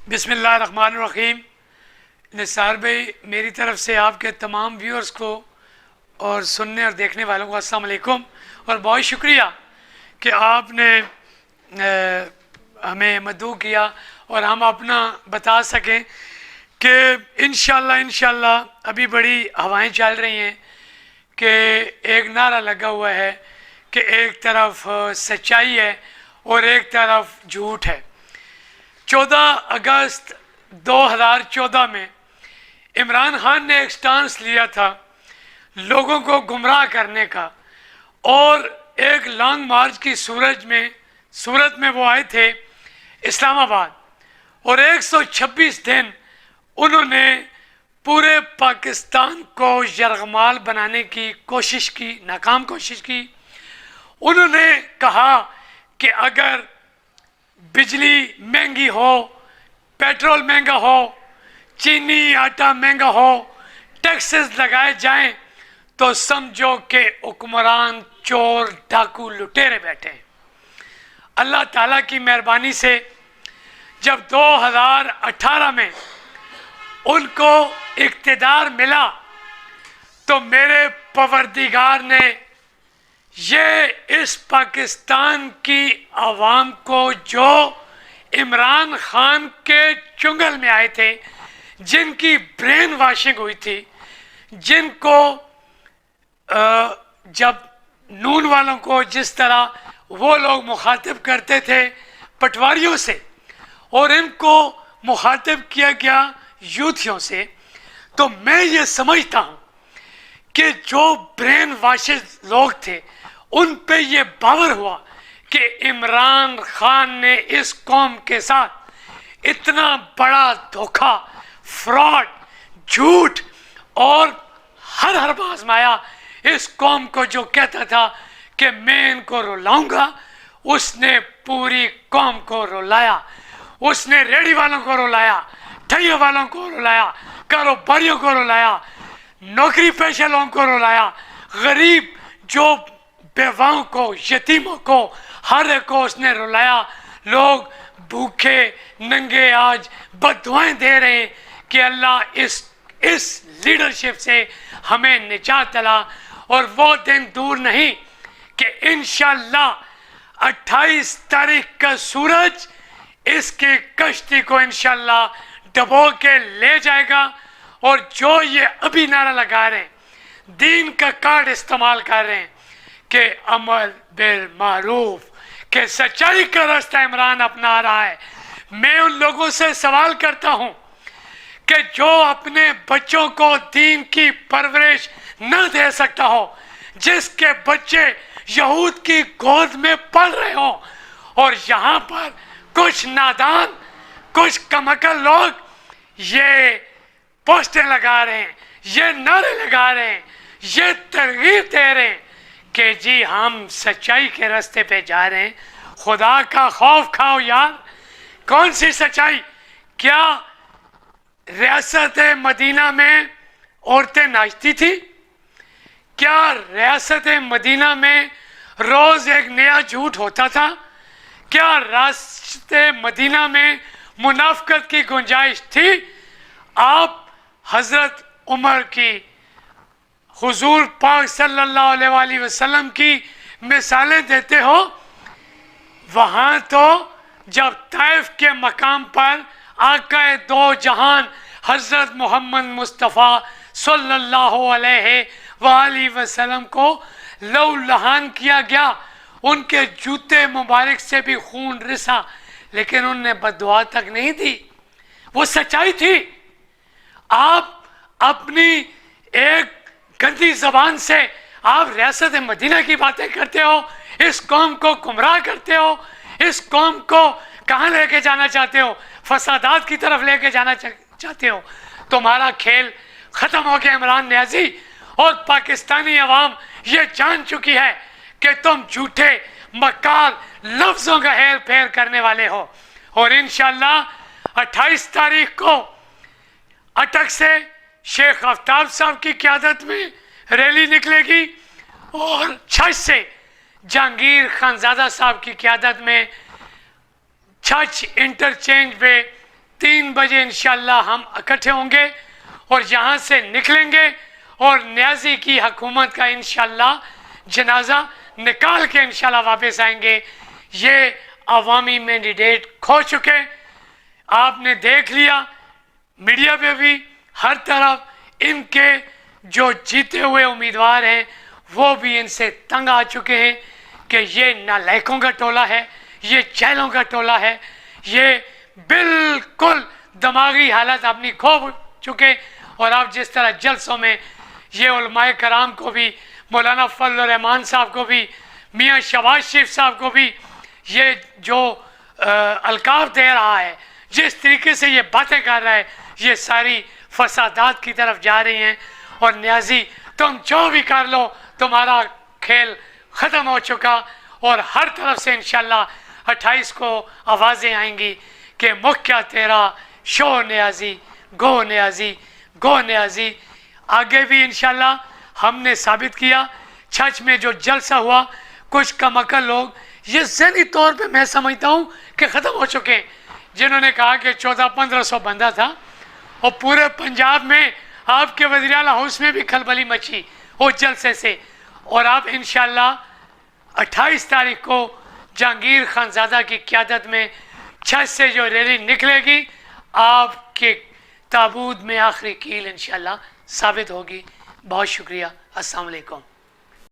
बिस्मिल्लाहिर्रहमानिर्रहीम। निसार भाई, मेरी तरफ से आपके तमाम व्यूअर्स को और सुनने और देखने वालों को अस्सलाम वालेकुम और बहुत शुक्रिया कि आपने हमें मदऊ किया और हम अपना बता सकें कि इंशाल्लाह अभी बड़ी हवाएं चल रही हैं कि एक नारा लगा हुआ है कि एक तरफ सच्चाई है और एक तरफ झूठ है। 14 अगस्त 2014 में इमरान खान ने एक स्टांस लिया था लोगों को गुमराह करने का और एक लॉन्ग मार्च की सूरत में वो आए थे इस्लामाबाद और 126 दिन उन्होंने पूरे पाकिस्तान को यरगमाल बनाने की कोशिश की, नाकाम कोशिश की। उन्होंने कहा कि अगर बिजली महंगी हो, पेट्रोल महंगा हो, चीनी आटा महंगा हो, टैक्सेस लगाए जाएं तो समझो कि हुक्मरान चोर डाकू लुटेरे बैठे हैं। अल्लाह ताला की मेहरबानी से जब 2018 में उनको इक़्तिदार मिला तो मेरे परवरदिगार ने ये इस पाकिस्तान की आवाम को जो इमरान खान के चुंगल में आए थे, जिनकी ब्रेन वॉशिंग हुई थी, जिनको जब नून वालों को जिस तरह वो लोग मुखातिब करते थे पटवारियों से और इनको मुखातिब किया गया यूथियों से, तो मैं ये समझता हूँ कि जो ब्रेन वॉशेज लोग थे उन पे ये बावर हुआ कि इमरान खान ने इस कौम के साथ इतना बड़ा धोखा, फ्रॉड, झूठ और हर बार आजमाया। इस कौम को जो कहता था कि मैं इनको रुलाऊंगा, उसने पूरी कौम को रुलाया। उसने रेडी वालों को रुलाया, ठैया वालों को रुलाया, कारोबारियों को रुलाया, नौकरी पेशा लोगों को रुलाया, गरीब जो बेवाओं को, यतीमों को, हर एक को उसने रुलाया। लोग भूखे नंगे आज बददुआएं दे रहे हैं कि अल्लाह इस लीडरशिप से हमें निजात दिला। और वो दिन दूर नहीं कि इंशाल्लाह 28 तारीख का सूरज इसकी कश्ती को इंशाल्लाह डबो के ले जाएगा। और जो ये अभी नारा लगा रहे हैं, दीन का कार्ड इस्तेमाल कर रहे हैं कि अमल बिल मारूफ, के सच्चाई का रास्ता इमरान अपना रहा है, मैं उन लोगों से सवाल करता हूं कि जो अपने बच्चों को दीन की परवरिश न दे सकता हो, जिसके बच्चे यहूद की गोद में पल रहे हो, और यहाँ पर कुछ नादान, कुछ कमअकल लोग ये पोस्टर लगा रहे हैं, ये नारे लगा रहे हैं, ये तरगीब दे रहे हैं कि जी हम सच्चाई के रास्ते पे जा रहे हैं। खुदा का खौफ खाओ यार। कौन सी सच्चाई? क्या रियासत मदीना में औरतें नाचती थी? क्या रियासत मदीना में रोज एक नया झूठ होता था? क्या रियासत मदीना में मुनाफकत की गुंजाइश थी? आप हजरत उमर की, हुजूर पाक सल्लल्लाहु अलैहि वसल्लम की मिसालें देते हो। वहाँ तो जब ताइफ के मकाम पर आकाए दो जहान हजरत मोहम्मद मुस्तफ़ा सल्लल्लाहु अलैहि वसल्लम को लहूलुहान किया गया, उनके जूते मुबारक से भी खून रिसा, लेकिन उनने बद्दुआ तक नहीं दी। वो सच्चाई थी। आप अपनी एक गंदी जबान से आप रियासत मदीना की बातें करते हो, इस कौम को गुमराह करते हो, इस कौम को कहाँ लेके जाना चाहते हो? फसादात की तरफ लेके जाना चाहते हो। तुम्हारा खेल खत्म हो गया इमरान न्याजी, और पाकिस्तानी अवाम ये जान चुकी है कि तुम झूठे मक्कार लफ्जों का हेर फेर करने वाले हो। और इंशाल्लाह 28 तारीख को अटक से शेख आफ्ताब साहब की क़यादत में रैली निकलेगी और छठ से जहांगीर खानजादा साहब की क़यादत में छठ इंटरचेंज पे 3 बजे इंशाल्लाह हम इकट्ठे होंगे और यहाँ से निकलेंगे और न्याजी की हुकूमत का इंशाल्लाह जनाजा निकाल के इंशाल्लाह वापस आएंगे। ये अवामी मैंडेट खो चुके, आपने देख लिया मीडिया पे भी हर तरफ इनके जो जीते हुए उम्मीदवार हैं वो भी इनसे तंग आ चुके हैं कि ये नालायकों का टोला है, ये चैलों का टोला है, ये बिल्कुल दिमागी हालत अपनी खो चुके। और आप जिस तरह जलसों में ये उलमाए कराम को भी, मौलाना फजल रहमान साहब को भी, मियाँ शहबाज शरीफ साहब को भी ये जो अलकाब दे रहा है, जिस तरीके से ये बातें कर रहा है, ये सारी फसादात की तरफ जा रही हैं। और न्याजी तुम जो भी कर लो तुम्हारा खेल ख़त्म हो चुका। और हर तरफ से इंशाल्लाह 28 को आवाज़ें आएंगी कि मुख्य तेरा शो न्याजी, गो न्याजी, गो न्याजी। आगे भी इंशाल्लाह हमने साबित किया, छछ में जो जलसा हुआ, कुछ कमअकल लोग ये ज़हनी तौर पे मैं समझता हूँ कि ख़त्म हो चुके हैं, जिन्होंने कहा कि 1400-1500 बंदा था और पूरे पंजाब में आपके वज़ीर आला हाउस में भी खलबली मची वो जलसे से। और आप इंशाल्लाह 28 तारीख को जहांगीर खानज़ादा की क़यादत में छत से जो रैली निकलेगी, आपके ताबूत में आखिरी कील इंशाल्लाह साबित होगी। बहुत शुक्रिया। अस्सलाम वालेकुम।